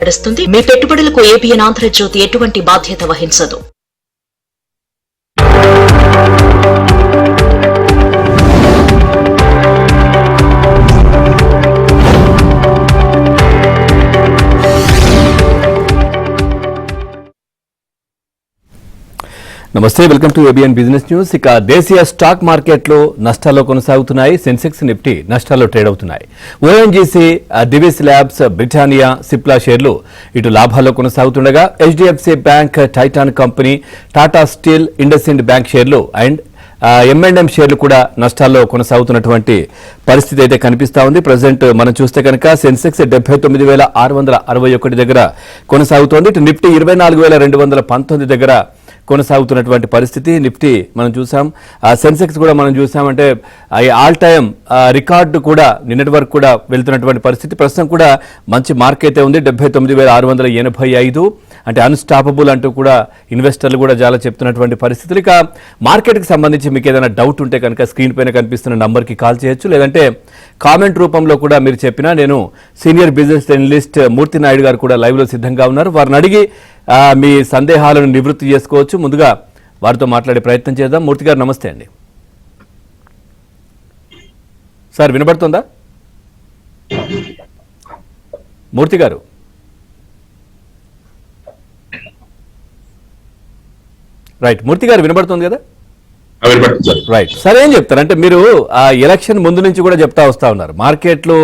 నడుస్తుంది. మీ పెట్టుబడులకు ఏబిఎన్ ఆంధ్రజ్యోతి ఎటువంటి బాధ్యత వహించదు. నమస్తే, welcome to ABN business news. ఇక దేశీయ స్టాక్ మార్కెట్లో నష్టాల్లో కొనసాగుతున్నాయి. సెన్సెక్స్, నిఫ్టీ నష్టాల్లో ట్రేడ్ అవుతున్నాయి. ONGC, Divi's labs, Britannia, Cipla షేర్లు ఇటు లాభాల్లో కొనసాగుతుండగా HDFC bank, Titan company, Tata steel, IndusInd bank షేర్లు అండ్ M&M షేర్లు కూడా నష్టాల్లో కొనసాగుతున్నటువంటి పరిస్థితి అయితే కనిపిస్తా ఉంది. ప్రజెంట్ మనం చూస్తే కనుక సెన్సెక్స్ 79,661 దగ్గర కొనసాగుతోంది. ఇటు నిఫ్టీ 24,219 దగ్గర కొనసాగుతున్నటువంటి పరిస్థితి. నిఫ్టీ మనం చూసాం, సెన్సెక్స్ కూడా మనం చూసామంటే ఆల్ టైమ్ రికార్డు కూడా నిన్నటి వరకు కూడా వెళ్తున్నటువంటి పరిస్థితి. ప్రస్తుతం కూడా మంచి మార్క్ అయితే ఉంది, 79,685, అంటే అన్స్టాపబుల్ అంటూ కూడా ఇన్వెస్టర్లు కూడా చాలా చెప్తున్నటువంటి పరిస్థితులు. ఇక మార్కెట్కి సంబంధించి మీకు ఏదైనా డౌట్ ఉంటే కనుక స్క్రీన్ పైన కనిపిస్తున్న నంబర్కి కాల్ చేయొచ్చు, లేదంటే కామెంట్ రూపంలో కూడా మీరు చెప్పినా నేను సీనియర్ బిజినెస్ అనలిస్ట్ మూర్తి నాయుడు గారు కూడా లైవ్లో సిద్ధంగా ఉన్నారు. వారిని అడిగి మీ సందేహాలను నివృత్తి చేసుకోవచ్చు. ముందుగా వారితో మాట్లాడే ప్రయత్నం చేద్దాం. మూర్తి గారు నమస్తే అండి. సార్ వినబడుతుందా? మూర్తి గారు రైట్, మూర్తి గారు వినబడుతుంది కదా? రైట్ సార్, ఏం చెప్తారు అంటే మీరు ఎలక్షన్ ముందు నుంచి కూడా చెప్తా వస్తా ఉన్నారు మార్కెట్లు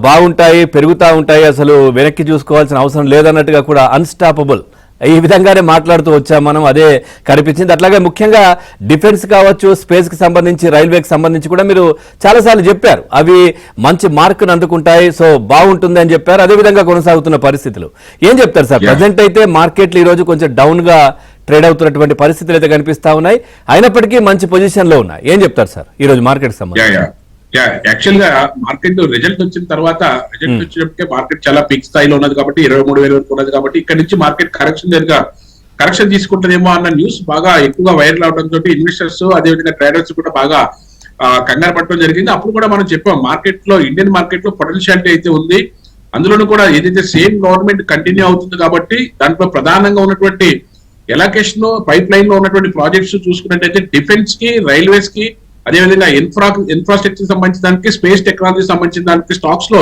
బాగుంటాయి, పెరుగుతూ ఉంటాయి, అసలు వెనక్కి చూసుకోవాల్సిన అవసరం లేదన్నట్టుగా కూడా అన్స్టాపబుల్ ఈ విధంగానే మాట్లాడుతూ వచ్చాం మనం, అదే కనిపించింది. అట్లాగే ముఖ్యంగా డిఫెన్స్ కావచ్చు, స్పేస్కి సంబంధించి, రైల్వేకి సంబంధించి కూడా మీరు చాలాసార్లు చెప్పారు అవి మంచి మార్కును అందుకుంటాయి, సో బాగుంటుంది అని చెప్పారు. అదేవిధంగా కొనసాగుతున్న పరిస్థితులు ఏం చెప్తారు సార్? ప్రజెంట్ అయితే మార్కెట్లు ఈరోజు కొంచెం డౌన్గా ట్రేడ్ అవుతున్నటువంటి పరిస్థితులు అయితే కనిపిస్తా ఉన్నాయి, అయినప్పటికీ మంచి పొజిషన్ లో ఉన్నాయి. ఏం చెప్తారు సార్ ఈ రోజు మార్కెట్ సంబంధించి? యాక్చువల్ గా మార్కెట్ రిజల్ట్ వచ్చిన తర్వాత, రిజల్ట్ వచ్చినప్పటికే మార్కెట్ చాలా పీక్ స్థాయిలో ఉన్నది కాబట్టి 23,000 వరకు ఉన్నది కాబట్టి ఇక్కడ నుంచి మార్కెట్ కరెక్షన్ తీసుకుంటుందేమో అన్న న్యూస్ బాగా ఎక్కువగా వైరల్ అవడంతో ఇన్వెస్టర్స్ అదేవిధంగా ట్రేడర్స్ కూడా బాగా కంగారు పడటం జరిగింది. అప్పుడు కూడా మనం చెప్పాం మార్కెట్ లో, ఇండియన్ మార్కెట్ లో పొటెన్షియాలిటీ అయితే ఉంది. అందులోనూ కూడా ఏదైతే సేమ్ గవర్నమెంట్ కంటిన్యూ అవుతుంది కాబట్టి దాంట్లో ప్రధానంగా ఉన్నటువంటి ఎలకేషన్ పైప్ లైన్ లో ఉన్నటువంటి ప్రాజెక్ట్స్ చూసుకున్నట్టయితే డిఫెన్స్ కి, రైల్వేస్ కి, అదేవిధంగా ఇన్ఫ్రాస్ట్రక్చర్ సంబంధించిన దానికి, స్పేస్ టెక్నాలజీ సంబంధించిన దానికి స్టాక్స్ లో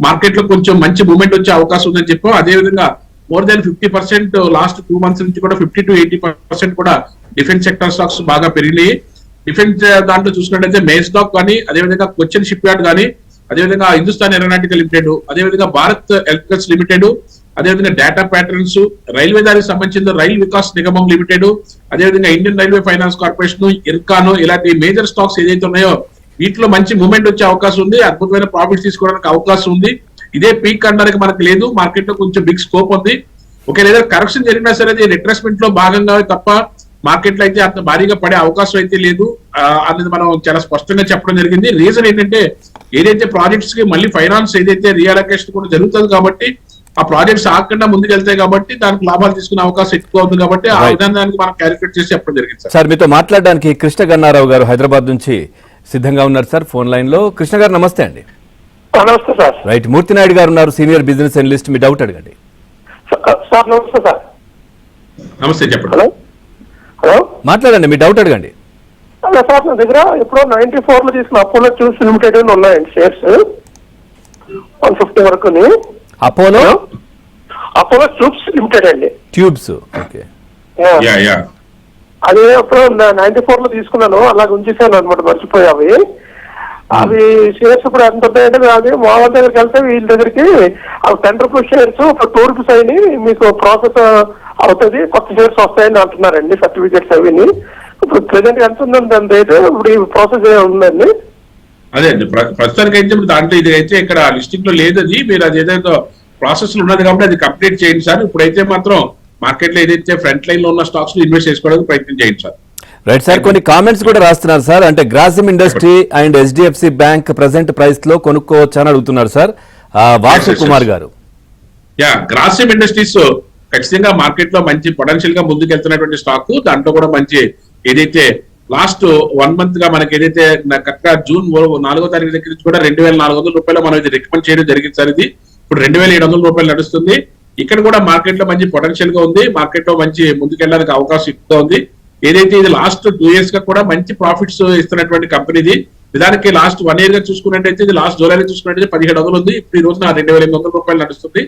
మార్కెట్ లో కొంచెం మంచి మూవ్మెంట్ వచ్చే అవకాశం ఉందని చెప్పాం. అదేవిధంగా మోర్ దాన్ 50% లాస్ట్ 2 months నుంచి కూడా 50 to 80% కూడా డిఫెన్స్ సెక్టర్ స్టాక్స్ బాగా పెరిగినాయి. డిఫెన్స్ దాంట్లో చూసుకున్నట్టయితే మేస్డాక్ కానీ, అదేవిధంగా కొచ్చిన్ షిప్ యార్డ్ కానీ, అదేవిధంగా హిందుస్థాన్ ఏరోనాటికల్ లిమిటెడ్, అదేవిధంగా భారత్ ఎలక్ట్రికల్స్ లిమిటెడ్, అదేవిధంగా డేటా ప్యాటర్న్స్, రైల్వే దానికి సంబంధించిన రైల్ వికాస్ నిగమం లిమిటెడ్, అదేవిధంగా ఇండియన్ రైల్వే ఫైనాన్స్ కార్పొరేషన్, ఇర్కాను, ఇలాంటి మేజర్ స్టాక్స్ ఏదైతే ఉన్నాయో వీటిలో మంచి మూవ్మెంట్ వచ్చే అవకాశం ఉంది, అద్భుతమైన ప్రాఫిట్స్ తీసుకోవడానికి అవకాశం ఉంది. ఇదే పీక్ అనడానికి మనకు లేదు, మార్కెట్ లో కొంచెం బిగ్ స్కోప్ ఉంది. ఒకవేళ ఏదైనా కరెక్షన్ జరిగినా సరే అది రిట్రెస్మెంట్ లో భాగంగా తప్ప మార్కెట్ లో అయితే అంత భారీగా పడే అవకాశం అయితే లేదు అనేది మనం చాలా స్పష్టంగా చెప్పడం జరిగింది. రీజన్ ఏంటంటే ఏదైతే ప్రాజెక్ట్స్ కి మళ్ళీ ఫైనాన్స్ ఏదైతే రీఅలొకేషన్ కూడా జరుగుతుంది కాబట్టి ఆ ప్రాజెక్ట్స్ ఆగకుండా ముందుకు వెళ్తాయి కాబట్టి దానికి లాభాలు తీసుకునే అవకాశం ఎక్కువ అవుతుంది కాబట్టి ఆ విధానానికి మనం క్యాలిక్యులేట్ చేసి చెప్పడం జరిగింది. సార్ మీతో మాట్లాడడానికి కృష్ణ గన్నారావు గారు హైదరాబాద్ నుంచి సిద్ధంగా ఉన్నారు సార్ ఫోన్ లైన్ లో. కృష్ణ గారు నమస్తే అండి. నమస్తే సార్. రైట్, మూర్తి నాయుడు గారు ఉన్నారు, సీనియర్ బిజినెస్ అనలిస్ట్, మీ డౌట్ అడగండి. సార్ నమస్తే సార్. నమస్తే, చెప్పండి. హలో, మాట్లాడండి, మీ డౌట్ అడగండి. సార్ నా దగ్గర ఇప్పుడు 94 లో తీసుకున్న అపోలో ట్యూబ్స్ లిమిటెడ్ ఉన్నాయండి షేర్స్ 150 వరకు. అపోలో ట్యూబ్స్ లిమిటెడ్ అండి. Tubes, okay. అది అప్పుడు 94 లో తీసుకున్నాను, అలాగే ఉంచేసాను అనమాట, మర్చిపోయావి. అవి షేర్స్ ఇప్పుడు ఎంత ఉంటాయంటే అది మామూలు దగ్గరికి వెళ్తే వీళ్ళ దగ్గరికి అవి 10 రూపీస్ షేర్స్ ఒక 2 రూపీస్ అయినాయి, మీకు ప్రాసెస్ అవుతుంది, కొత్త షేర్స్ వస్తాయని అంటున్నారండి, సర్టిఫికేట్స్ అవిని. ఇప్పుడు ప్రెసెంట్ ఎంత ఉందండి దాని రేటు? ఇప్పుడు ఈ ప్రాసెస్ ఉందండి? అదే అండి, ప్రస్తుతానికి అయితే దాంట్లో ఇది అయితే ఇక్కడ లిస్టింగ్ లో లేదు. అది మీరు అది ఏదైతే ప్రాసెస్ లో ఉన్నది కాబట్టి అది కంప్లీట్ చేయండి సార్. ఇప్పుడైతే మాత్రం మార్కెట్ లో ఏదైతే ఫ్రంట్ లైన్ లో ఉన్న స్టాక్స్ ఇన్వెస్ట్ చేసుకోవడానికి ప్రయత్నం చేయండి సార్. రైట్ సార్, కొన్ని కామెంట్స్ కూడా రాస్తున్నారు సార్. అంటే Grasim industry and HDFC bank present price లో కొనుక్కోవచ్చు అని అడుగుతున్నారు సార్ వాసు కుమార్ గారు. గ్రాసిమ్ ఇండస్ట్రీస్ ఖచ్చితంగా మార్కెట్ లో మంచి పొటెన్షియల్ గా ముందుకు వెళ్తున్నటువంటి స్టాక్. దాంట్లో కూడా మంచి ఏదైతే లాస్ట్ 1 month గా మనకి ఏదైతే కరెక్ట్ గా జూన్ 4వ తారీఖు దగ్గర నుంచి కూడా 2,400 రూపాయలు మనం ఇది రికమెండ్ చేయడం జరిగింది సార్. ఇది ఇప్పుడు 2,700 రూపాయలు నడుస్తుంది. ఇక్కడ కూడా మార్కెట్ లో మంచి పొటెన్షియల్ గా ఉంది, మార్కెట్ లో మంచి ముందుకెళ్ళడానికి అవకాశం ఎక్కువ ఉంది. ఏదైతే ఇది లాస్ట్ 2 years గా కూడా మంచి ప్రాఫిట్స్ ఇస్తున్నటువంటి కంపెనీది. నిజానికి లాస్ట్ 1 year గా చూసుకున్నట్టయితే ఇది లాస్ట్ జూలైలో చూసుకున్నట్టయితే 1700 ఉంది, ఇప్పుడు ఈ రోజున 2800 రూపాయలు నడుస్తుంది.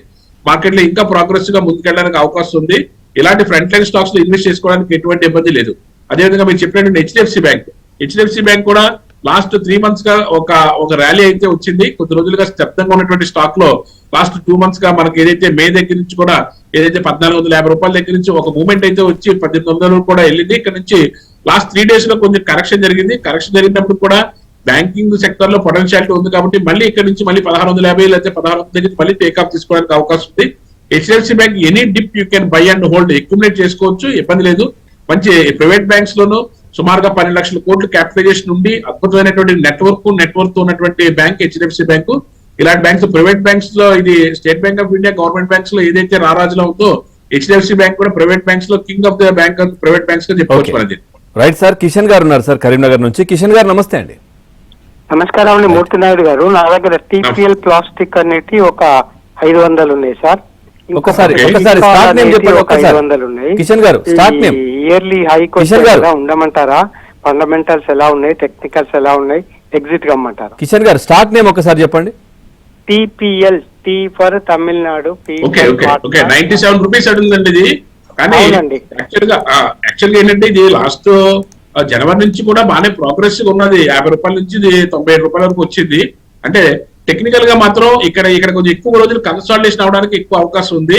మార్కెట్ లో ఇంకా ప్రోగ్రెసివ్ గా ముందుకెళ్ళడానికి అవకాశం ఉంది. ఇలాంటి ఫ్రంట్ లైన్ స్టాక్స్ లో ఇన్వెస్ట్ చేసుకోవడానికి ఎటువంటి ఇబ్బంది లేదు. అదేవిధంగా మీరు చెప్పినట్టు హెచ్డిఎఫ్సి బ్యాంక్ కూడా లాస్ట్ 3 months గా ఒక ర్యాలీ అయితే వచ్చింది. కొద్ది రోజులుగా స్తబ్దంగా ఉన్నటువంటి స్టాక్ లో లాస్ట్ 2 months గా మనకి ఏదైతే మే దగ్గర నుంచి కూడా ఏదైతే 1450 రూపాయల దగ్గర నుంచి ఒక మూవ్మెంట్ అయితే వచ్చి 1800 కూడా వెళ్ళింది. ఇక్కడ నుంచి లాస్ట్ 3 days లో కొంచెం కరెక్షన్ జరిగింది. కరెక్షన్ జరిగినప్పుడు కూడా బ్యాంకింగ్ సెక్టర్ లో పొటెన్షియాలిటీ ఉంది కాబట్టి మళ్ళీ ఇక్కడ నుంచి మళ్ళీ 1650 లేకపోతే 1600 దగ్గర మళ్ళీ టేక్ఆఫ్ తీసుకోవడానికి అవకాశం ఉంది. HDFC bank any dip you can buy and hold, accumulate చేసుకోవచ్చు, ఇబ్బంది లేదు. మంచి ప్రైవేట్ బ్యాంక్స్ లోను సుమారుగా 12 లక్షల కోట్లు క్యాపిటలైజేషన్ ఉండి అద్భుతమైనటువంటి నెట్వర్క్ ఉన్నటువంటి బ్యాంక్ హెచ్డిఎఫ్సి బ్యాంకు. ఇలాంటి బ్యాంక్స్ ప్రైవేట్ బ్యాంక్స్ లో ఇది state bank of India government banks లో ఏదైతే రారాజులో ఉందో హెచ్డిఎఫ్సి బ్యాంక్ కూడా ప్రైవేట్ బ్యాంక్స్ లో king of the bank private banks గా చెప్పుకోవచ్చు. రైట్ సార్, కిషన్ గారు ఉన్నారు సార్ కరీంనగర్ నుంచి. కిషన్ గారు నమస్తే అండి. నమస్కారం అండి మూర్తి నాయుడు గారు. నా దగ్గర టీపీఎల్ ప్లాస్టిక్ అనేది ఒక 500 ఉన్నాయి సార్. ఒకసారి స్టార్ట్ నేమ్ చెప్పండి. ఒకసారి 500 ఉన్నాయి. కిషన్ గారు స్టార్ట్ నేమ్. ఇయర్లీ హై ఉండమంటారా? ఫండమెంటల్స్ ఎలా ఉన్నాయి, టెక్నికల్స్ ఎలా ఉన్నాయి, ఎగ్జిట్ కమ్మంటారా? కిషన్ గారు స్టార్ట్ నేమ్ ఒకసారి చెప్పండి. TPL, T for Tamil Nadu. 97 rupees అడుగుందండి ఇది. కానీ యాక్చువల్గా ఏంటంటే ఇది లాస్ట్ జనవరి నుంచి కూడా బాగానే ప్రోగ్రెస్ ఉన్నది. 50 రూపాయల నుంచి ఇది 97 రూపాయల వరకు వచ్చింది. అంటే టెక్నికల్ గా మాత్రం ఇక్కడ కొంచెం ఎక్కువ రోజులు కన్సాలిడేషన్ అవడానికి ఎక్కువ అవకాశం ఉంది.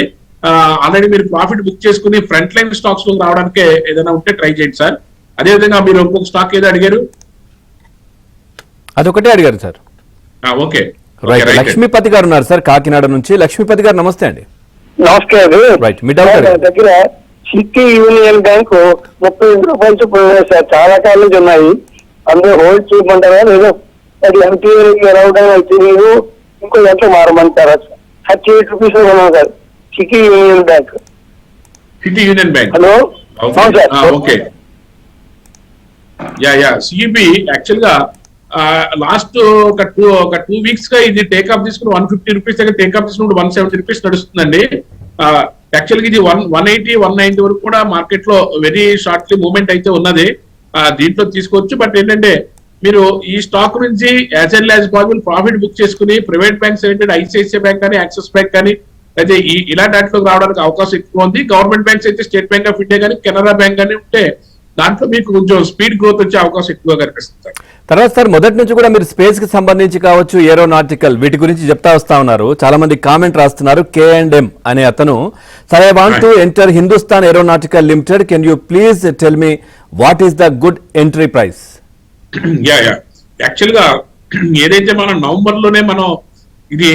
ఆల్రెడీ మీరు ప్రాఫిట్ బుక్ చేసుకుని ఫ్రంట్ లైన్ స్టాక్స్ లో రావడానికి ఏదైనా ఉంటే ట్రై చేయండి సార్. అదేవిధంగా మీరు ఇంకొక స్టాక్ ఏదో అడిగారు, అదొకటే అడిగారు సార్. ఓకే, లక్ష్మీపతి గారు ఉన్నారు సార్ కాకినాడ నుంచి. లక్ష్మీపతి గారు నమస్తే అండి. నమస్తే అండి. రైట్, మీ డౌట్ దగ్గర సిటీ యూనియన్ బ్యాంకు 38 రూపాయలు చొప్పున సార్ చాలా కాలం నుంచి ఉన్నాయి. అందరూ హోల్డ్ చేయమంటారా లేదు అది ఎంపీకి రావడం అయితే మీరు ఇంకో ఎంత మారమంటారా? 38 రూపీస్ ఉన్నాం sir City Union Bank. Hello, okay. CB actual గా లాస్ట్ ఒక టూ వీక్స్ గా ఇది టేక్ఆఫ్ తీసుకుని 150 రూపీస్ దగ్గర టేక్ఆఫ్ తీసుకుని 170 రూపీస్ నడుస్తుందండి. యాక్చువల్ గా ఇది 180, 190 వరకు కూడా మార్కెట్ లో వెరీ షార్ట్లీ మూవ్మెంట్ అయితే ఉన్నది. దీంట్లో తీసుకోవచ్చు. బట్ ఏంటంటే మీరు ఈ స్టాక్ నుంచి as L as possible profit book చేసుకుని ప్రైవేట్ బ్యాంక్స్ ఏంటంటే ఐసిఐసిఐ బ్యాంక్ కానీ యాక్సిస్ బ్యాంక్ కానీ అయితే ఇలాంటి వాటిలోకి రావడానికి అవకాశం ఎక్కువ ఉంది. గవర్నమెంట్ బ్యాంక్స్ అయితే స్టేట్ బ్యాంక్ ఆఫ్ ఇండియా కానీ కెనరా బ్యాంక్ కానీ ఉంటే దాంట్లో మీకు కొంచెం స్పీడ్ గ్రోత్ వచ్చే అవకాశం ఎక్కువగా కనిపిస్తుంది. తర్వాత సార్ మొదటి నుంచి కూడా మీరు స్పేస్ కి సంబంధించి కావచ్చు, ఏరోనాటికల్ వీటి గురించి చెప్తా వస్తా ఉన్నారు. చాలా మంది కామెంట్ రాస్తున్నారు. K&M అనే అతను, sir I want to enter Hindustan aeronautical limited, can you please tell me what is the good entry price? Actual గా ఏదైతే మనం నవంబర్ లోనే మనం ఇది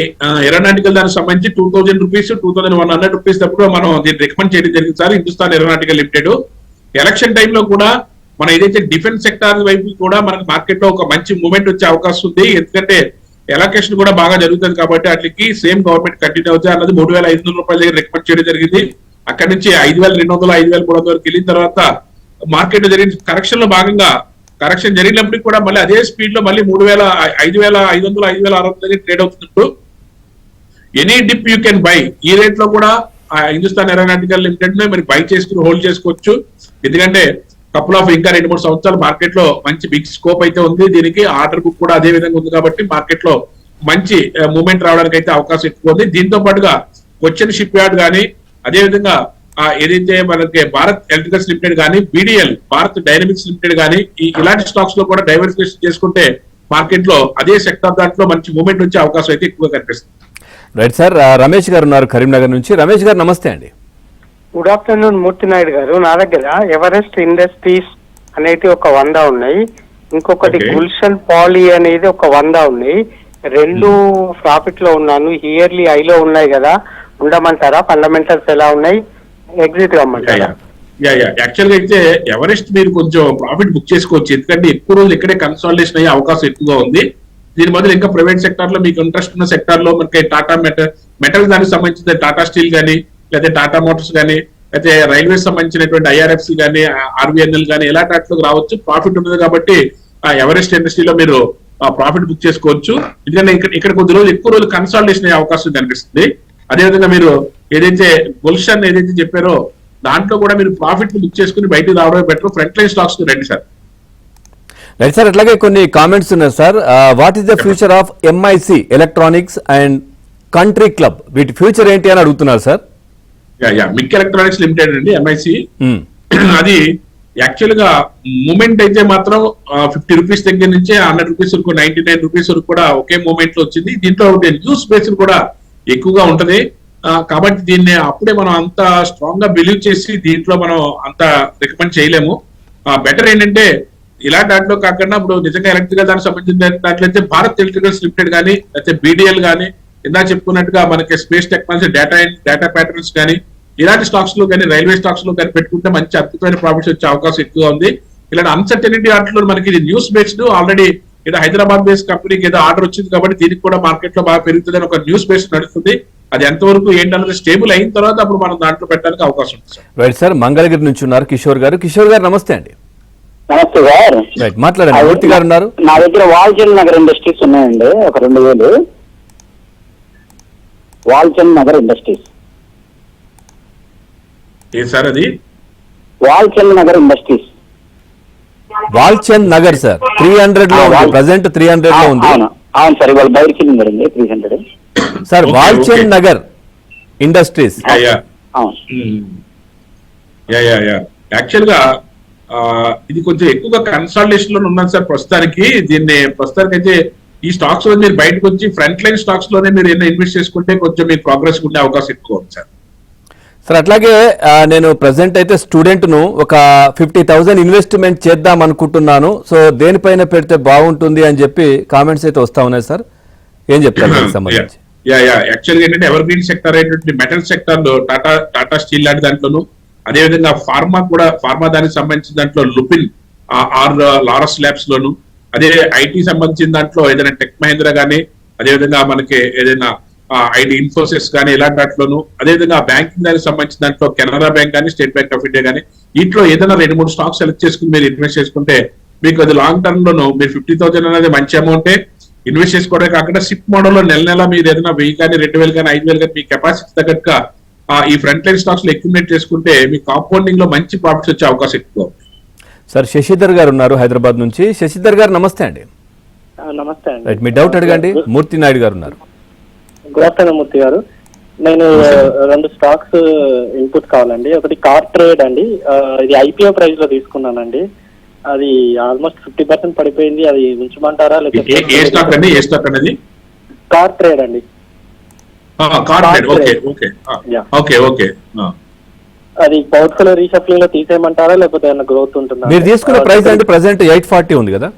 ఏరోనాటికల్ దానికి సంబంధించి 2000 రూపీస్ 2100 రూపీస్ తప్పుడు మనం దీన్ని రికమెండ్ చేయడం జరిగింది sir. Hindustan aeronautical limited election టైంలో కూడా మన ఏదైతే డిఫెన్స్ సెక్టార్ వైపు కూడా మనకి మార్కెట్ లో ఒక మంచి మూవ్మెంట్ వచ్చే అవకాశం ఉంది. ఎందుకంటే ఎలక్షన్ కూడా బాగా జరుగుతుంది కాబట్టి వాటికి సేమ్ గవర్నమెంట్ కంటిన్యూ అవుతాయి అన్నది 3500 రూపాయల దగ్గర రికమెండ్ చేయడం జరిగింది. అక్కడి నుంచి 5200, 5300 వరకు వెళ్ళిన తర్వాత మార్కెట్ జరిగిన కరెక్షన్ లో భాగంగా కరెక్షన్ జరిగినప్పటికీ కూడా మళ్ళీ అదే స్పీడ్ లో మళ్ళీ 5500, 5600 దగ్గర ట్రేడ్ అవుతున్నప్పుడు any dip you can buy. ఈ రేట్ లో కూడా హిందుస్థాన్ ఏరోనాటికల్ లిమిటెడ్ మరి బై చేసుకుని హోల్డ్ చేసుకోవచ్చు. ఎందుకంటే కపుల్ ఆఫ్ ఇంకా 2-3 సంవత్సరాలు మార్కెట్ లో మంచి బిగ్ స్కోప్ అయితే ఉంది. దీనికి ఆర్డర్ బుక్ కూడా అదే విధంగా ఉంది కాబట్టి మార్కెట్ లో మంచి మూవ్మెంట్ రావడానికి అయితే అవకాశం ఎక్కువ ఉంది. దీంతో పాటుగా కొచ్చిన్ షిప్ యార్డ్ కానీ అదేవిధంగా ఏదైతే మనకి భారత్ ఎలక్ట్రికల్స్ లిమిటెడ్ కానీ, BDL భారత్ డైనమిక్స్ లిమిటెడ్ కానీ ఇలాంటి స్టాక్స్ లో కూడా డైవర్సిఫికేషన్ చేసుకుంటే మార్కెట్ లో అదే సెక్టర్ దాంట్లో మంచి మూవ్మెంట్ వచ్చే అవకాశం అయితే ఎక్కువగా కనిపిస్తుంది. రైట్ సార్, రమేష్ గారు ఉన్నారు కరీంనగర్ నుంచి. రమేష్ గారు నమస్తే అండి. గుడ్ ఆఫ్టర్నూన్ మూర్తి నాయుడు గారు. నా దగ్గర ఎవరెస్ట్ ఇండస్ట్రీస్ అనేది ఒక 100 ఉన్నాయి. ఇంకొకటి గుల్షన్ పాలీ అనేది ఒక 100 ఉన్నాయి. 2 ప్రాఫిట్ లో ఉన్నాను. ఇయర్లీ హైలో ఉన్నాయి కదా, ఉండమంటారా? ఫండమెంటల్స్ ఎలా ఉన్నాయి, ఎగ్జిట్ కమ్మంటారా? యాక్చువల్ గా అయితే ఎవరెస్ట్ మీరు కొంచెం ప్రాఫిట్ బుక్ చేసుకోవచ్చు. ఎందుకంటే ఎక్కువ రోజులు ఇక్కడే కన్సాలిడేషన్ అయ్యే అవకాశం ఎక్కువగా ఉంది. దీని బదులు ఇంకా ప్రైవేట్ సెక్టర్ లో మీకు ఇంట్రెస్ట్ ఉన్న సెక్టర్ లో మనకి టాటా మెటల్స్ దానికి సంబంధించిన టాటా స్టీల్ కానీ, లేకపోతే టాటా మోటార్స్ కానీ, అయితే రైల్వేస్ సంబంధించినటువంటి IRFC కానీ, RVNL కానీ ఇలాంటి వాటిలోకి రావచ్చు. ప్రాఫిట్ ఉంది కాబట్టి ఎవరెస్ట్ ఇండస్ట్రీలో మీరు ప్రాఫిట్ బుక్ చేసుకోవచ్చు. ఎందుకంటే ఇక్కడ కొద్ది రోజులు ఎక్కువ రోజులు కన్సాలిడేషన్ అయ్యే అవకాశం కనిపిస్తుంది. అదేవిధంగా మీరు ఏదైతే గుల్షన్ ఏదైతే చెప్పారో దాంట్లో కూడా మీరు ప్రాఫిట్ బుక్ చేసుకుని బయటకు రావడమే బెటర్. ఫ్రంట్ లైన్ స్టాక్స్ రండి సార్. రైట్ సార్, అట్లాగే కొన్ని కామెంట్స్ ఉన్నాయి sir. What is the future of MIC electronics and country club, వీటి ఫ్యూచర్ ఏంటి అని అడుగుతున్నారు సార్. మిక్ ఎలక్ట్రానిక్స్ లిమిటెడ్ అండి ఎంఐసి. అది యాక్చువల్ గా మూమెంట్ అయితే మాత్రం 50 రూపీస్ దగ్గర నుంచి 100 రూపీస్ వరకు 99 రూపీస్ వరకు కూడా ఒకే మూమెంట్ లో వచ్చింది. దీంట్లో న్యూస్ బేస్డ్ కూడా ఎక్కువగా ఉంటది. కాబట్టి దీన్ని అప్పుడే మనం అంత స్ట్రాంగ్ గా బిలీవ్ చేసి దీంట్లో మనం అంత రికమెండ్ చేయలేము. బెటర్ ఏంటంటే ఇలాంటి దాంట్లో కాకుండా ఇప్పుడు నిజంగా ఎలక్ట్రికల్ దానికి సంబంధించిన దాంట్లయితే భారత్ ఎలక్ట్రికల్స్ లిమిటెడ్ కానీ లేకపోతే బీడీఎల్ కానీ ఇందా చెప్పుకున్నట్టుగా మనకి స్పేస్ టెక్నాలజీ డేటా ప్యాటర్న్స్ కానీ ఇలాంటి స్టాక్స్ లో కానీ రైల్వే స్టాక్స్ లో కానీ పెట్టుకుంటే మంచి అద్భుతమైన ప్రాఫిట్స్ వచ్చే అవకాశం ఎక్కువ ఉంది. ఇలాంటి అన్సర్టనిటీ వాటిలో మనకి ఇది న్యూస్ బేస్డ్ ఆల్రెడీ ఏదో హైదరాబాద్ బేస్డ్ కంపెనీకి ఏదో ఆర్డర్ వచ్చింది కాబట్టి దీనికి కూడా మార్కెట్ లో బాగా పెరుగుతుందని ఒక న్యూస్ బేస్డ్ నడుస్తుంది. అది ఎంతవరకు ఏంటన్నది స్టేబుల్ అయిన తర్వాత అప్పుడు మనం దాంట్లో పెట్టడానికి అవకాశం ఉంది సార్. రైట్ సార్, మంగళగిరి నుంచి ఉన్నారు కిషోర్ గారు. కిషోర్ గారు నమస్తే అండి. నమస్తే సార్. రైట్, మాట్లాడండి. మూర్తి గారు ఉన్నారు. నా దగ్గర వాల్చంద్ నగర్ ఇండస్ట్రీస్ ఉన్నాయండి, ఒక 2000. వాల్చంద్ నగర్ ఇండస్ట్రీస్. ఏ సార్ అది? వాల్చంద్ నగర్ ఇండస్ట్రీస్. వాల్చంద్ నగర్ సార్ 300 లో ఉంది, ప్రెసెంట్ 300 లో ఉంది. అవును సార్, ఇవాళ బయట కింద 300 sir. Walchand Nagar industries. Actual గా ఇది కొంచెం ఎక్కువగా కన్సాలిడేషన్ లో ఉన్నాను సార్ ప్రస్తుతానికి. ప్రస్తుతానికి అయితే ఈ స్టాక్స్ లో మీరు బయటకు వచ్చి ఫ్రంట్ లైన్ స్టాక్స్ లోనే మీరు ఏమైనా ఇన్వెస్ట్ చేసుకుంటే కొంచెం మీకు ప్రోగ్రెస్ ఉండే అవకాశం ఎక్కువ ఉంది సార్. సార్ అట్లాగే నేను ప్రెసెంట్ అయితే స్టూడెంట్ ను ఒక 50,000 ఇన్వెస్ట్మెంట్ చేద్దాం అనుకుంటున్నాను. సో దేనిపైన పెడితే బాగుంటుంది అని చెప్పి కామెంట్స్ అయితే వస్తా ఉన్నాయి సార్. ఏం చెప్తారు దానికి సంబంధించి? యాక్చువల్గా ఏంటంటే ఎవర్ గ్రీన్ సెక్టర్ అయినటువంటి మెటల్ సెక్టర్ లో టాటా స్టీల్ లాంటి దాంట్లోను, అదేవిధంగా ఫార్మా దానికి సంబంధించిన దాంట్లో లుపిన్ ఆర్ లారస్ ల్యాబ్స్ లోను, అదే ఐటీ సంబంధించిన దాంట్లో ఏదైనా టెక్ మహేంద్ర కానీ, అదేవిధంగా మనకి ఏదైనా ఐటీ ఇన్ఫోసిస్ కానీ ఇలాంటి దాంట్లోను, అదేవిధంగా బ్యాంకింగ్ దానికి సంబంధించిన దాంట్లో కెనరా బ్యాంక్ కానీ స్టేట్ బ్యాంక్ ఆఫ్ ఇండియా కానీ వీటిలో ఏదైనా 2-3 స్టాక్స్ సెలెక్ట్ చేసుకుని మీరు ఇన్వెస్ట్ చేసుకుంటే మీకు అది లాంగ్ టర్మ్ లోను మీరు 50,000 అనేది మంచి అమౌంటే ఇన్వెస్ట్ చేసుకోవడమే కాకుండా సిప్ మోడల్ లో నెల మీరు ఏదైనా 1000 కానీ 2000 కానీ 5000 కానీ మీ కెపాసిటీ తగ్గట్టుగా ఈ ఫ్రంట్ లైన్ స్టాక్స్ లో అక్యుములేట్ చేసుకుంటే మీ కాంపౌండింగ్ లో మంచి ప్రాఫిట్స్ వచ్చే అవకాశం ఎక్కువ. సార్ శశిధర్ గారు ఉన్నారు హైదరాబాద్ నుంచి. శశిధర్ గారు నమస్తే అండి. నమస్తే అండి. రైట్, మీ డౌట్ అడగండి. మూర్తి నాయుడు గారు ఉన్నారు. గుడ్ ఆఫ్టర్నూన్ మూర్తి గారు. నేను 2 స్టాక్స్ ఇన్పుట్ కావాలండి. ఒకటి కార్ ట్రేడ్ అండి, ఇది ఐపీఓ ప్రైస్ లో తీసుకున్నానండి. అది ఆల్మోస్ట్ 50% పడిపోయింది. అది ఉంచమంటారా లేకపోతే? ఏ స్టాక్ అండి? ఏ స్టాక్ అనేది? కార్ ట్రేడ్ అండి. అది పోర్ట్ఫోలియో రీషఫ్లింగ్ లో తీసేయమంటారా లేకపోతే ఏమైనా గ్రోత్ ఉంటుందా? మీరు తీసుకున్న ప్రైస్ అంటే ప్రెసెంట్ 840 ఉంది కదా?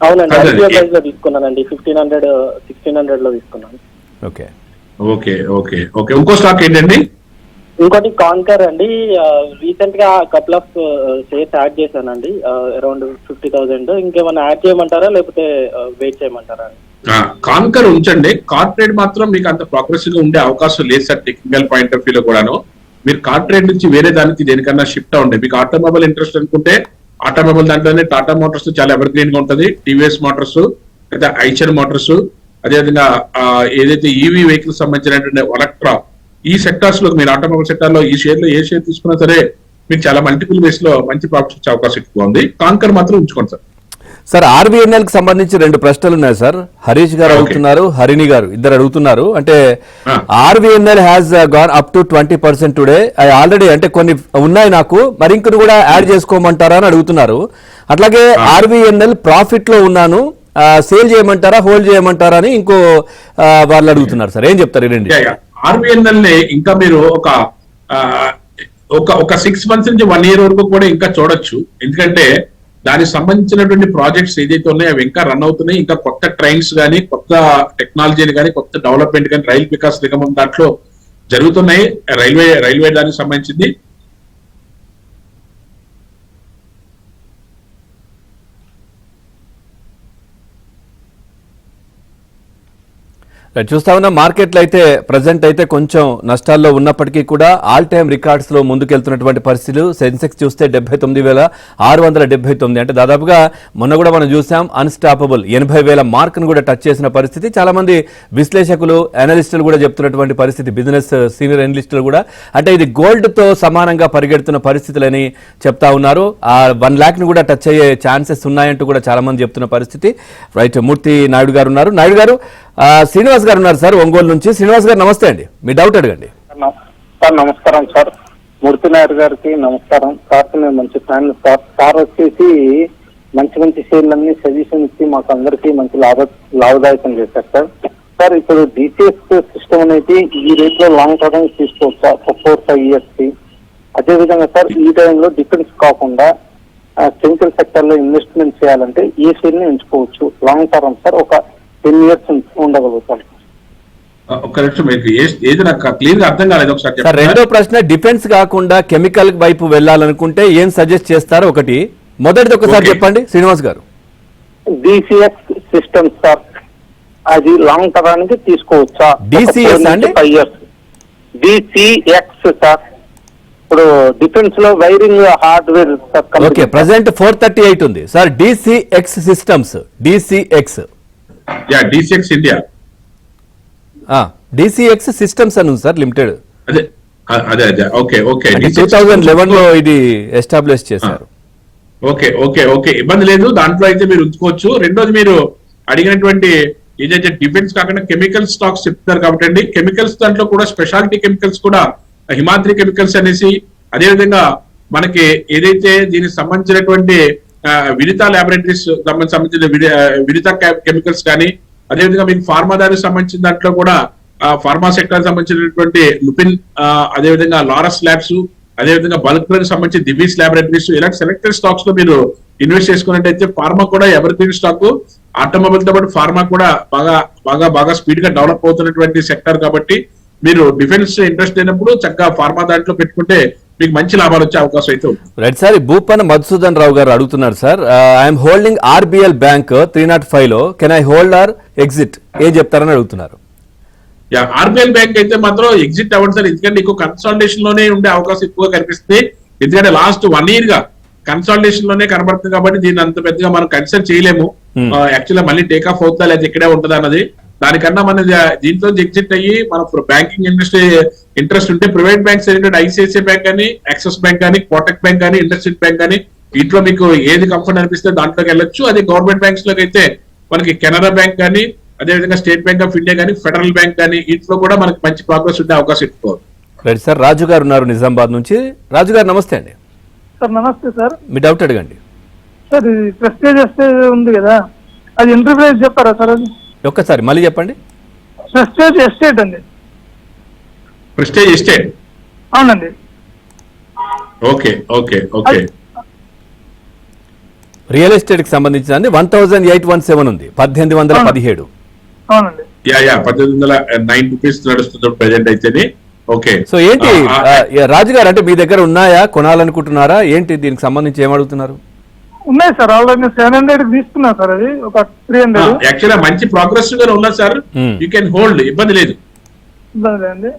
అవునండి, ఐపీఓ ప్రైస్ లో తీసుకున్నానండి. 1600 లో తీసుకున్నాను. Okay okay okay okay. ఇంకో స్టాక్ ఏంటండి? ఇంకోటి కాన్కర్ అండి. రీసెంట్ గా కపుల్ ఆఫ్ షేర్స్ యాడ్ చేశానండి, అరౌండ్ 50,000. ఇంకేమైనా యాడ్ చేయమంటారా లేకపోతే వెయిట్ చేయమంటారా? కాన్కర్ ఉంచండి. కార్పొరేట్ మాత్రం మీకు అంత ప్రోగ్రెసివ్ గా ఉండే అవకాశం లేదు sir. Technical point of view లో కూడాను మీరు కార్పొరేట్ నుంచి వేరే దానికి దేనికన్నా షిఫ్ట్ అవ్వండి. మీకు ఆటోమొబైల్ ఇంట్రెస్ట్ అనుకుంటే ఆటోమొబైల్ దాంట్లోనే టాటా మోటార్స్ చాలా ఎవర్ గ్రీన్ గా ఉంటుంది, టీవీఎస్ మోటార్స్, లేదా ఐచర్ మోటార్స్, అదేవిధంగా ఏదైతే ఈవీ వెహికల్ సంబంధించినటువంటి ఎలక్ట్రా ఈ సెక్టార్స్ లో మీరు ఆటోమొబైల్ సెక్టార్ లో ఈ షేర్ లో ఏ షేర్ తీసుకున్నా సరే మీకు చాలా మల్టిపుల్ వేస్ లో మంచి ప్రాఫిట్స్ వచ్చే అవకాశం ఎక్కువ ఉంది. కాన్కర్ మాత్రం ఉంచుకోండి సార్. సార్ ఆర్బీఎన్ఎల్ కి సంబంధించి 2 ప్రశ్నలు ఉన్నాయి సార్. హరీష్ గారు అడుగుతున్నారు, హరిణి గారు ఇద్దరు అడుగుతున్నారు. అంటే RBNL has gone up to 20% today. Already అంటే కొన్ని ఉన్నాయి నాకు, మరింకొన్ని కూడా యాడ్ చేసుకోమంటారా అని అడుగుతున్నారు. అట్లాగే ఆర్బీఎన్ఎల్ ప్రాఫిట్ లో ఉన్నాను, సేల్ చేయమంటారా హోల్డ్ చేయమంటారా అని ఇంకో వాళ్ళు అడుగుతున్నారు సార్. ఏం చెప్తారు? ఆర్బీఎన్ఎల్ ఇంకా మీరు ఒక 6 months నుంచి 1 year వరకు కూడా ఇంకా చూడొచ్చు. ఎందుకంటే దానికి సంబంధించినటువంటి ప్రాజెక్ట్స్ ఏదైతే ఉన్నాయో అవి ఇంకా రన్ అవుతున్నాయి. ఇంకా కొత్త ట్రైన్స్ కానీ, కొత్త టెక్నాలజీని కానీ, కొత్త డెవలప్మెంట్ కానీ, రైల్ వికాస్ నిగమం దాంట్లో జరుగుతున్నాయి. రైల్వే దానికి సంబంధించింది. చూస్తా ఉన్న మార్కెట్లో అయితే ప్రజెంట్ అయితే కొంచెం నష్టాల్లో ఉన్నప్పటికీ కూడా ఆల్ టైమ్ రికార్డ్స్ లో ముందుకెళ్తున్నటువంటి పరిస్థితులు. సెన్సెక్స్ చూస్తే 79,679, అంటే దాదాపుగా మొన్న కూడా మనం చూసాం అన్స్టాపబుల్ 80,000 మార్క్ను కూడా టచ్ చేసిన పరిస్థితి. చాలా మంది విశ్లేషకులు అనలిస్టులు కూడా చెప్తున్నటువంటి పరిస్థితి, బిజినెస్ సీనియర్ అనలిస్టులు కూడా, అంటే ఇది గోల్డ్ తో సమానంగా పరిగెడుతున్న పరిస్థితులని చెప్తా ఉన్నారు. ఆ 1 lakh ని కూడా టచ్ అయ్యే ఛాన్సెస్ ఉన్నాయంటూ కూడా చాలా మంది చెప్తున్న పరిస్థితి. రైట్, మూర్తి నాయుడు గారు ఉన్నారు. నాయుడు గారు, శ్రీనివాస్ గారు ఉన్నారు సార్ ఒంగోలు నుంచి. శ్రీనివాస్ గారు నమస్తే అండి, మీ డౌట్ అడగండి. సార్ నమస్కారం సార్, మూర్తి నాయుడు గారికి నమస్కారం. సార్ నేను మంచి ఫ్యాన్ సార్. సార్ వచ్చేసి మంచి షేర్లన్నీ సజెషన్ ఇచ్చి మాకు అందరికీ మంచి లాభదాయకం చేశారు సార్. సార్ ఇప్పుడు డిసిఎస్ సిస్టమ్ అనేది ఈ రేట్ లో లాంగ్ టర్మ్ తీసుకోవచ్చా 4-5 years కి? అదేవిధంగా సార్ ఈ టైంలో డిఫెన్స్ కాకుండా కెమికల్ సెక్టర్ లో ఇన్వెస్ట్మెంట్ చేయాలంటే ఏ షేర్ ని ఎంచుకోవచ్చు లాంగ్ టర్మ్ సార్? ఒక 10 years ఉండగలుగుతాం. ఒక్క నిమిషం, మీకు ఏది నాకు క్లియర్ గా అర్థం కాలేదు, ఒకసారి సార్ చెప్పండి. రెండో ప్రశ్న, డిఫెన్స్ కాకుండా కెమికల్ వైపు వెళ్ళాలనుకుంటే ఏం సజెస్ట్ చేస్తారో ఒకటి, మొదటిది ఒకసారి Okay. చెప్పండి శ్రీనివాస్ గారు. డిసిఎక్స్ సిస్టమ్ సార్, అది లాంగ్ టర్మ్ తీసుకోవచ్చా? DCS అండి? 5 years. డిసిఎక్స్ సార్, ఇప్పుడు డిఫెన్స్ లో వైరింగ్ హార్డ్వేర్ ఓకే, ప్రజెంట్ 438 ఉంది sir. DCX systems, DCX DCX India, DCX systems అని ఉంది సార్ లిమిటెడ్. అదే అదే అదే ఓకే ఓకే 2011 లో ఇది ఎస్టాబ్లిష్ చేశారు. ఓకే ఓకే ఓకే, ఇబ్బంది లేదు, దాంట్లో అయితే మీరు ఉంచుకోవచ్చు. రెండోది, మీరు అడిగినటువంటి ఏదైతే డిఫెన్స్ కాకుండా కెమికల్ స్టాక్స్ చెప్తున్నారు కాబట్టి అండి, కెమికల్స్ దాంట్లో కూడా స్పెషాలిటీ కెమికల్స్ కూడా హిమాద్రి కెమికల్స్ అనేసి, అదేవిధంగా మనకి ఏదైతే దీనికి సంబంధించినటువంటి వినితా ల్యాబొరేటరీస్ సంబంధించిన వినితా కెమికల్స్ కానీ, అదేవిధంగా మీకు ఫార్మా దానికి సంబంధించిన దాంట్లో కూడా ఫార్మా సెక్టర్ సంబంధించినటువంటి లుపిన్, అదేవిధంగా లారస్ ల్యాబ్స్, అదేవిధంగా బల్క్ సంబంధించి దివీస్ ల్యాబొరేటరీస్, ఇలాంటి సెలెక్టెడ్ స్టాక్స్ లో మీరు ఇన్వెస్ట్ చేసుకున్నట్టయితే ఫార్మా కూడా ఎవర్ గ్రీన్ స్టాక్, ఆటోమొబైల్ తో పాటు ఫార్మా కూడా బాగా బాగా బాగా స్పీడ్ గా డెవలప్ అవుతున్నటువంటి సెక్టర్ కాబట్టి మీరు డిఫెన్స్ ఇంట్రెస్ట్ అయినప్పుడు చక్కగా ఫార్మా దాంట్లో పెట్టుకుంటే మీకు మంచి లాభాలు వచ్చే అవకాశం అయితే ఉంది. రైట్ సార్, భూపన్ మధుసూదన్ రావు గారు అడుగుతున్నారు sir, I'm holding RBL bank 305 లో, can I hold or exit, ఏం చెప్తారని అడుగుతున్నారు. ఆర్బిఎల్ బ్యాంక్ అయితే మాత్రం ఎగ్జిట్ అవ్వండి సార్, ఎందుకంటే ఎక్కువ కన్సాలిడేషన్ లోనే ఉండే అవకాశం ఎక్కువగా కనిపిస్తుంది. ఎందుకంటే లాస్ట్ 1 year గా కన్సాలిడేషన్ లోనే కనబడుతుంది కాబట్టి దీన్ని అంత పెద్దగా మనం కన్సిడర్ చేయలేము. యాక్చువల్గా మళ్ళీ టేక్ ఆఫ్ అవుతుందా లేదా ఇక్కడే ఉంటుంది అన్నది, దానికన్నా మన దీంట్లో ఎగ్జిట్ అయ్యి మన బ్యాంకింగ్ ఇండస్ట్రీ ఇంట్రెస్ట్ ఉంటే ప్రైవేట్ బ్యాంక్స్ ఏంటంటే ఐసిఐసిఐ బ్యాంక్ కానీ, యాక్సిస్ బ్యాంక్ కానీ, కోటక్ బ్యాంక్ కానీ, ఇండస్ట్రీ బ్యాంక్ కానీ, వీటిలో మీకు ఏది కంఫర్ట్ అనిపిస్తే దాంట్లోకి వెళ్ళొచ్చు. అదే గవర్నమెంట్ బ్యాంక్స్ లోకి అయితే మనకి కెనరా బ్యాంక్ కానీ, అదేవిధంగా స్టేట్ బ్యాంక్ ఆఫ్ ఇండియా కానీ, ఫెడరల్ బ్యాంక్ కానీ, వీటిలో కూడా మనకి మంచి ప్రోగ్రెస్ ఉండే అవకాశం ఎక్కువ. రైట్ సార్, రాజు గారు ఉన్నారు నిజామాబాద్ నుంచి. రాజు గారు నమస్తే అండి. సార్ నమస్తే సార్. మీ డౌట్ అడగండి సార్. ప్రెస్టేజ్ ఎస్టేజ్ ఉంది కదా, అది ఎంట్రీ ప్రైస్ చెప్తారా సార్? అది ఒక్కసారి మళ్ళీ చెప్పండి. ప్రెస్టేజ్ ఎస్టేట్ అండి. ప్రెస్టేజ్ ఎస్టేట్, అవునండి. Okay okay okay, real estate కి సంబంధించింది 1817 ఉంది, 1817. అవునండి. 1809 రూపీస్ నడుస్తుంది ప్రెసెంట్ అయితేనే. ఓకే, సో ఏంటి రాజు గారు, అంటే మీ దగ్గర ఉన్నాయా, కొనాలనుకుంటున్నారా ఏంటి, దీనికి సంబంధించి ఏమడుగుతున్నారు? ఉన్నాయి సార్, ఆల్రెడీ 700 తీసుకున్నా సార్, అది ఒక 300. యాక్చువల్గా మంచి ప్రోగ్రెసివ్ గా ఉన్నా సార్, యూ కెన్ హోల్డ్, ఇబ్బంది లేదు. అండి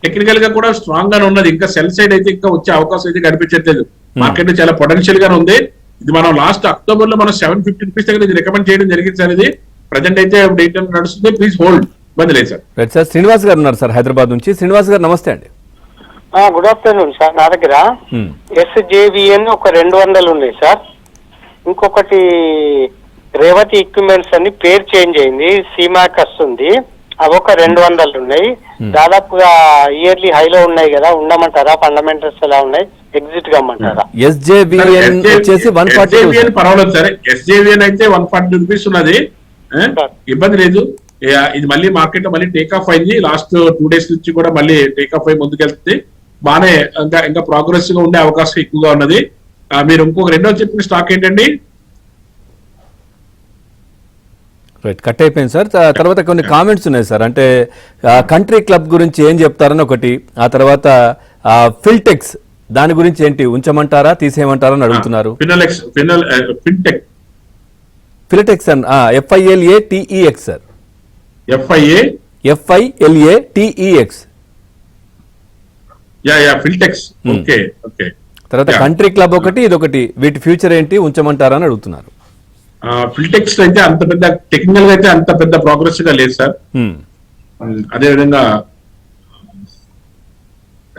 టెక్నికల్ గా కూడా స్ట్రాంగ్ గానే ఉన్నది, ఇంకా సెల్ సైడ్ అయితే ఇంకా వచ్చే అవకాశం అయితే కనిపించట్లేదు. మార్కెట్ చాలా పొటెన్షియల్ గానే ఉంది. ఇది మనం లాస్ట్ అక్టోబర్ లో మనం 750 రూపీస్ దగ్గర ఇది రికమెండ్ చేయడం జరిగింది సార్. ఇది ప్రజెంట్ అయితే డేట్ నడుస్తుంది, ప్లీజ్ హోల్డ్, ఇబ్బంది లేదు సార్. రైట్ సార్, శ్రీనివాస్ గారు ఉన్నారు సార్ హైదరాబాద్ నుంచి. శ్రీనివాస్ గారు నమస్తే అండి. Good afternoon sir. నా దగ్గర SJVN ఒక 200 ఉన్నాయి సార్. ఇంకొకటి రేవతి ఎక్విప్మెంట్స్ అని పేరు చేంజ్ అయింది, సీమాక్ వస్తుంది, అవి ఒక 200 ఉన్నాయి. దాదాపుగా ఇయర్లీ హైలో ఉన్నాయి కదా, ఉండమంటారా? ఫండమెంటల్స్ ఎలా ఉన్నాయి, ఎగ్జిట్ కమ్మంటారా? SJVN వచ్చేసి 140 పర్వాలేదు సార్. SJVN అయితే 140 రూపీస్ ఉన్నది, ఇబ్బంది లేదు. ఇది మళ్ళీ మార్కెట్ లో మళ్ళీ టేక్ ఆఫ్ అయింది, లాస్ట్ 2 days నుంచి కూడా మళ్ళీ టేక్ ఆఫ్ అయి ముందుకెళ్తుంది. బాగానే ఇంకా ప్రోగ్రెసివ్ గా ఉండే అవకాశం ఎక్కువగా ఉన్నది. మీరు ఇంకొక రెండో చెప్పిన స్టాక్ ఏంటండి? రైట్, కట్ అయిపోయింది సార్. తర్వాత కొన్ని కామెంట్స్ ఉన్నాయి సార్, అంటే కంట్రీ క్లబ్ గురించి ఏం చెప్తారని ఒకటి, ఆ తర్వాత ఫిల్టెక్స్ దాని గురించి ఏంటి, ఉంచమంటారా తీసేయమంటారా అని అడుగుతున్నారు. ఫిల్టెక్స్ అని FILATEX sir. FILATEX FILATEX. Yeah Filatex. Okay okay. తర్వాత కంట్రీ క్లబ్ ఒకటి, ఇదొకటి. వీటి ఫ్యూచర్ ఏంటి, ఉంచమంటారా అని అడుగుతున్నారు. ఫిల్టెక్స్ అయితే అంత పెద్ద టెక్నికల్ గా అయితే అంత పెద్ద ప్రోగ్రెస్ గా లేదు సార్. అదే విధంగా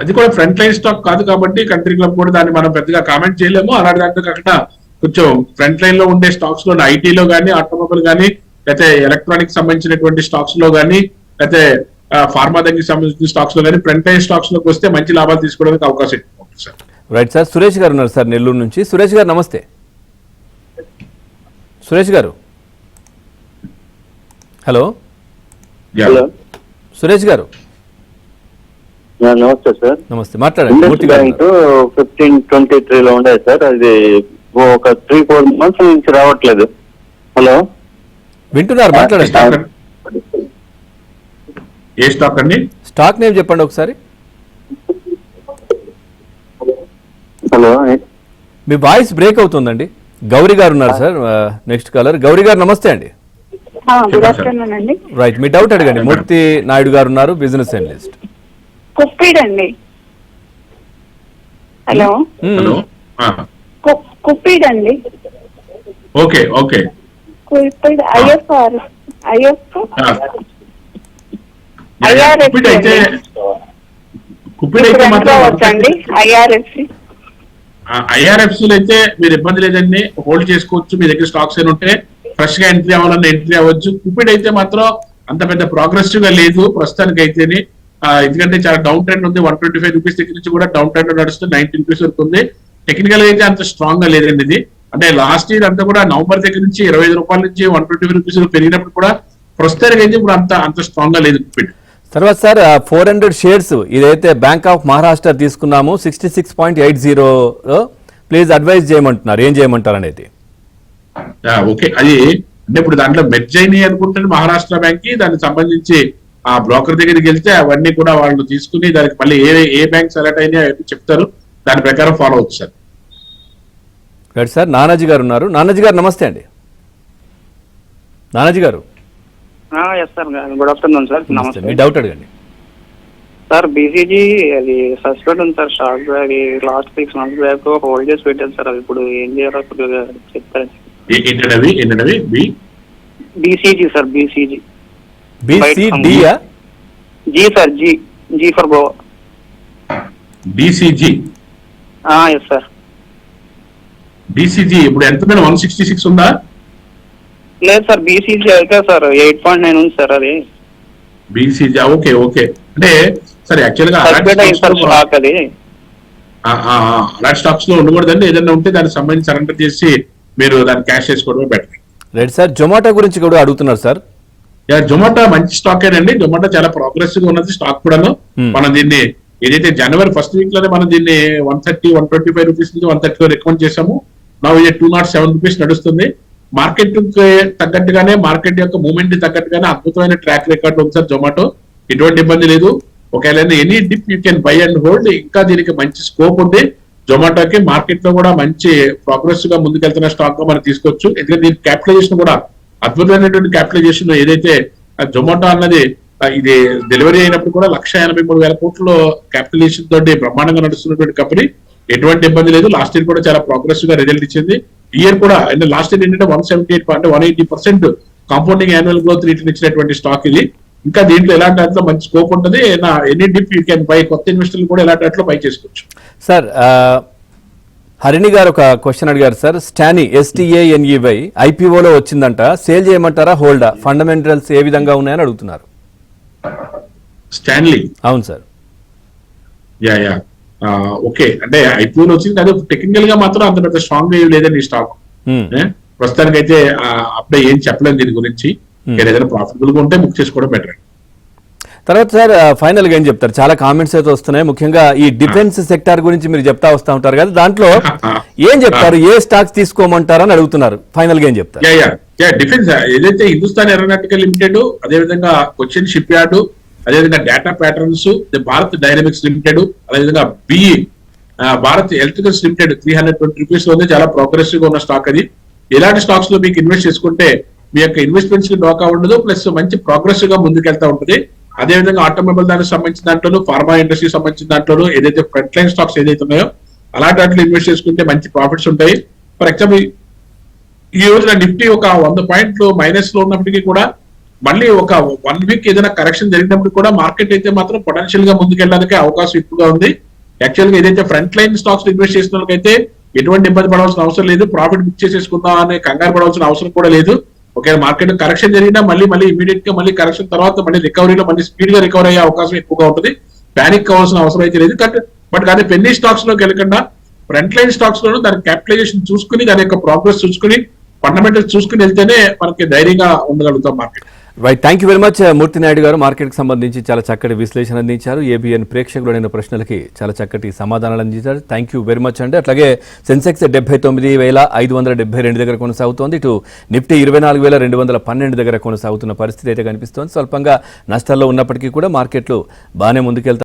అది కూడా ఫ్రంట్ లైన్ స్టాక్ కాదు కాబట్టి కంట్రీ క్లబ్ కూడా దాన్ని మనం పెద్దగా కామెంట్ చేయలేము. అలాంటి దాంట్లో కాకుండా కొంచెం ఫ్రంట్ లైన్ లో ఉండే స్టాక్స్ లో ఐటీలో కానీ, ఆటోమొబైల్ కానీ, లేకపోతే ఎలక్ట్రానిక్ సంబంధించినటువంటి స్టాక్స్ లో కానీ, లేకపోతే ఫార్మా దగ్గరికి సంబంధించిన స్టాక్స్ లో కానీ ఫ్రంట్ లైన్ స్టాక్స్ లోకి వస్తే మంచి లాభాలు తీసుకోవడానికి అవకాశం ఉంటుంది సార్. Right sir. సురేష్ గారు ఉన్నారు సార్ నెల్లూరు నుంచి. సురేష్ గారు నమస్తే. సురేష్ గారు హలో. హలో సురేష్ గారు నమస్తే సార్. నమస్తే, మాట్లాడండి. మూర్తి గారు బ్యాంక్ 1523 లో ఉండేది సార్, అది ఒక 3-4 months నుంచి రావట్లేదు. హలో వింటున్నారు, మాట్లాడండి. ఏ స్టాక్ అండి? స్టాక్ నేమ్ చెప్పండి ఒకసారి. హలో మీ వాయిస్ బ్రేక్ అవుతుందండి. గౌరీ గారు ఉన్నారు సార్ నెక్స్ట్ కాలర్. గౌరీ గారు నమస్తే అండి. గుడ్ ఆఫ్టర్నూన్ అండి. రైట్, మీ డౌట్ అడగండి. మూర్తి నాయుడు గారు ఉన్నారు, బిజినెస్ అనలిస్ట్. కుప్పిడ్ అండి. Hello hello. కుప్పిడ్ అండి. Okay okay. కుప్పిడ్ ఐఎఫ్ఆర్ కుప్పిడ్ అయితే వచ్చండి. ఐఆర్ఎఫ్సి అయితే మీరు ఇబ్బంది లేదండి, హోల్డ్ చేసుకోవచ్చు. మీ దగ్గర స్టాక్స్ ఏమి ఉంటే ఫ్రెష్ గా ఎంట్రీ అవ్వాలన్నా ఎంట్రీ అవ్వచ్చు. కుప్పిడ్ అయితే మాత్రం అంత పెద్ద ప్రోగ్రెసివ్ గా లేదు ప్రస్తుతానికి అయితేనే. ఎందుకంటే చాలా డౌన్ ట్రెండ్ ఉంది. 125 రూపీస్ దగ్గర నుంచి కూడా డౌన్ ట్రెండ్ నడుస్తుంది. 90 రూపీస్ వరకు ఉంది. టెక్నికల్ అయితే అంత స్ట్రాంగ్ గా లేదండి ఇది. అంటే లాస్ట్ ఇయర్ అంతా కూడా నవంబర్ దగ్గర నుంచి 25 రూపాయల నుంచి 125 రూపీస్ పెరిగినప్పుడు కూడా ప్రస్తుతానికి అయితే ఇప్పుడు అంత స్ట్రాంగ్ గా లేదు కుప్పిడ్. తర్వాత సార్ 400 షేర్స్ ఇదైతే బ్యాంక్ ఆఫ్ మహారాష్ట్ర తీసుకున్నాము 66.80. ప్లీజ్ అడ్వైజ్ చేయమంటున్నారు, ఏం చేయమంటారు అనేది. ఓకే, అది అంటే ఇప్పుడు దాంట్లో మెర్జ్ అయినాయి అనుకుంటే మహారాష్ట్ర బ్యాంక్ కి దానికి సంబంధించి ఆ బ్రోకర్ దగ్గరికి వెళ్తే అవన్నీ కూడా వాళ్ళు తీసుకుని దానికి మళ్ళీ ఏ బ్యాంక్ సెలెక్ట్ అయినా చెప్తారు, దాని ప్రకారం ఫాలో అవుతుంది సార్. Right sir. నానాజీ గారు ఉన్నారు. నానాజీ గారు నమస్తే అండి. నానాజీ గారు గుడ్ ఆఫ్టర్నూన్ సార్. నమస్తే. మీ డౌట్ అడగండి సార్. బీసీజీ అది సస్పెండ్ ఉంది సార్, స్టాక్ అది లాస్ట్ 6 months బ్యాక్ హోల్డ్ చేసి పెట్టాను సార్. అది ఇప్పుడు ఏం చేయాలో చెప్తారు. BCG sir, BCG. BCDయా? G sir, G for Goa. BCG. Yes sir. BCG ఇప్పుడు ఎంత 166 ఉందా? లేదు సార్, బీసీజీ అయితే సార్ 8.9 ఉంది సార్. అది BCG. Okay okay. అంటే సరే యాక్చువల్ గా అలాంటి స్టాక్స్ లో ఉండకూడదండి. ఏదైనా ఉంటే దానికి సంబంధించి సరెండర్ చేసి మీరు దాన్ని క్యాష్ చేసుకోవడమే బెటర్. Right sir. జొమాటో గురించి కూడా అడుగుతున్నారు సార్. జొమాటో మంచి స్టాక్ ఏనండి. జొమాటో చాలా ప్రోగ్రెసివ్ గా ఉన్నది స్టాక్ కూడాను. మనం దీన్ని ఏదైతే జనవరి ఫస్ట్ వీక్ లోనే మనం దీన్ని 125 రూపీస్ నుంచి 130 రికమెండ్ చేసాము. నా ఇది 207 రూపీస్ నడుస్తుంది. మార్కెట్ తగ్గట్టుగానే, మార్కెట్ యొక్క మూవ్మెంట్ తగ్గట్టుగానే అద్భుతమైన ట్రాక్ రికార్డ్ ఉంది సార్ జొమాటో. ఎటువంటి ఇబ్బంది లేదు. ఒకవేళ any dip you can buy and hold. ఇంకా దీనికి మంచి స్కోప్ ఉంది జొమాటోకి. మార్కెట్ లో కూడా మంచి ప్రోగ్రెసివ్ గా ముందుకెళ్తున్న స్టాక్ గా మనం తీసుకోవచ్చు. ఎందుకంటే దీని క్యాపిటలైజేషన్ కూడా అద్భుతమైనటువంటి క్యాపిటలైజేషన్. ఏదైతే జొమాటో అన్నది ఇది డెలివరీ అయినప్పుడు కూడా 1,83,000 కోట్ల క్యాపిటలైజేషన్ తోటి బ్రహ్మాండంగా నడుస్తున్నటువంటి కంపెనీ. ఎటువంటి ఇబ్బంది లేదు. లాస్ట్ ఇయర్ కూడా చాలా ప్రోగ్రెసివ్ గా రిజల్ట్ ఇచ్చింది. ఈ ఇయర్ కూడా లాస్ట్ ఇయర్ ఏంటంటే 178 అంటే 180% కాంపౌండింగ్ యాన్యువల్ గ్రోత్ రేట్ ఇచ్చినటువంటి స్టాక్ ఇది. ఇంకా దీంట్లో ఎలాంటి దాంట్లో మంచి స్కోప్ ఉంటుంది. Any dip you can buy. కొత్త ఇన్వెస్టర్లు కూడా ఎలాంటి దాంట్లో బై చేసుకోవచ్చు సార్. హరిణి గారు ఒక క్వశ్చన్ అడిగారు సార్. స్టానీ STANEY IPOలో వచ్చిందంట, సేల్ చేయమంటారా హోల్డా? ఫండమెంటల్స్ ఏ విధంగా ఉన్నాయని అడుగుతున్నారు. స్టాన్లీ. అవును సార్. Yeah okay. అంటే ఐపీఓలో వచ్చింది కానీ టెక్నికల్ గా మాత్రం అంత పెద్ద స్ట్రాంగ్ లేదండి ఈ స్టాక్. ప్రస్తుతానికి అయితే అప్పుడే ఏం చెప్పలేదు దీని గురించి. ఏదైనా ప్రాఫిటబుల్ గా ఉంటే బుక్ చేసుకోవడం బెటర్. తర్వాత సార్ ఫైనల్ గా ఏం చెప్తారు? చాలా కామెంట్స్ అయితే వస్తున్నాయి. ముఖ్యంగా ఈ డిఫెన్స్ సెక్టార్ గురించి మీరు చెప్తా వస్తా ఉంటారు కదా, దాంట్లో ఏం చెప్తారు? ఏ స్టాక్స్ తీసుకోమంటారని అడుగుతున్నారు. ఫైనల్ గా ఏం చెప్తారు? డిఫెన్స్ ఏదైతే హిందుస్థాన్ ఏరోనాటికల్ లిమిటెడ్, అదేవిధంగా కొచ్చిన్ షిప్ యార్డ్, అదేవిధంగా data patterns, Bharat dynamics limited, అదేవిధంగా భారత్ ఎలక్ట్రికల్స్ లిమిటెడ్ 320 రూపీస్ లో ఉంది. చాలా ప్రోగ్రెసివ్ గా ఉన్న స్టాక్ అది. ఇలాంటి స్టాక్స్ లో మీకు ఇన్వెస్ట్ చేసుకుంటే మీ యొక్క ఇన్వెస్ట్మెంట్స్ కి డోకా ఉండదు, ప్లస్ మంచి ప్రోగ్రెసివ్ గా ముందుకెళ్తా ఉంటుంది. అదేవిధంగా ఆటోమొబైల్ దానికి సంబంధించిన దాంట్లో, ఫార్మా ఇండస్ట్రీకి సంబంధించిన దాంట్లో ఏదైతే ఫ్రంట్ లైన్ స్టాక్స్ ఏదైతే ఉన్నాయో అలాంటి వాటిలో ఇన్వెస్ట్ చేసుకుంటే మంచి ప్రాఫిట్స్ ఉంటాయి. ఫర్ ఎగ్జాంపుల్ ఈ రోజున నిఫ్టీ ఒక 100 పాయింట్లు మైనస్ లో ఉన్నప్పటికీ కూడా మళ్ళీ ఒక 1 వీక్ ఏదైనా కరెక్షన్ జరిగినప్పుడు కూడా మార్కెట్ అయితే మాత్రం పొటెన్షియల్ గా ముందుకెళ్ళడానికి అవకాశం ఎక్కువగా ఉంది. యాక్చువల్ గా ఏదైతే ఫ్రంట్ లైన్ స్టాక్స్ ఇన్వెస్ట్ చేసిన వాళ్ళకైతే ఎటువంటి ఇబ్బంది పడాల్సిన అవసరం లేదు, ప్రాఫిట్ బుక్ చేసేసుకుందాం అనే కంగారు పడాల్సిన అవసరం కూడా లేదు. ఒకవేళ మార్కెట్ కరెక్షన్ జరిగినా మళ్ళీ ఇమీడియట్ గా మళ్ళీ కరెక్షన్ తర్వాత మళ్ళీ రికవరీలో మళ్ళీ స్పీడ్ గా రికవర్ అయ్యే అవకాశం ఎక్కువగా ఉంటుంది. పానిక్ కావాల్సిన అవసరం అయితే లేదు. బట్ కానీ పెన్నీ స్టాక్స్ లోకి వెళ్ళకుండా ఫ్రంట్ లైన్ స్టాక్స్ లోనూ దాని క్యాపిటలైజేషన్ చూసుకుని, దాని యొక్క ప్రోగ్రెస్ చూసుకుని, ఫండమెంటల్స్ చూసుకుని వెళ్తేనే మనకి ధైర్యంగా ఉండగలుగుతాం market. Right, thank you very much Murthy Naidu గారు. మార్కెట్కి సంబంధించి చాలా చక్కటి విశ్లేషణ అందించారు. ఏబిఎన్ ప్రేక్షకులు అడిగిన ప్రశ్నలకి చాలా చక్కటి సమాధానాలు అందించారు. థ్యాంక్ యూ వెరీ మచ్ అండి. అట్లాగే సెన్సెక్స్ 79,572 దగ్గర కొనసాగుతోంది. ఇటు నిఫ్టీ 24,212 దగ్గర కొనసాగుతున్న పరిస్థితి అయితే కనిపిస్తోంది. స్వల్పంగా నష్టాల్లో ఉన్నప్పటికీ కూడా మార్కెట్లు బాగానే ముందుకెళ్తాయి.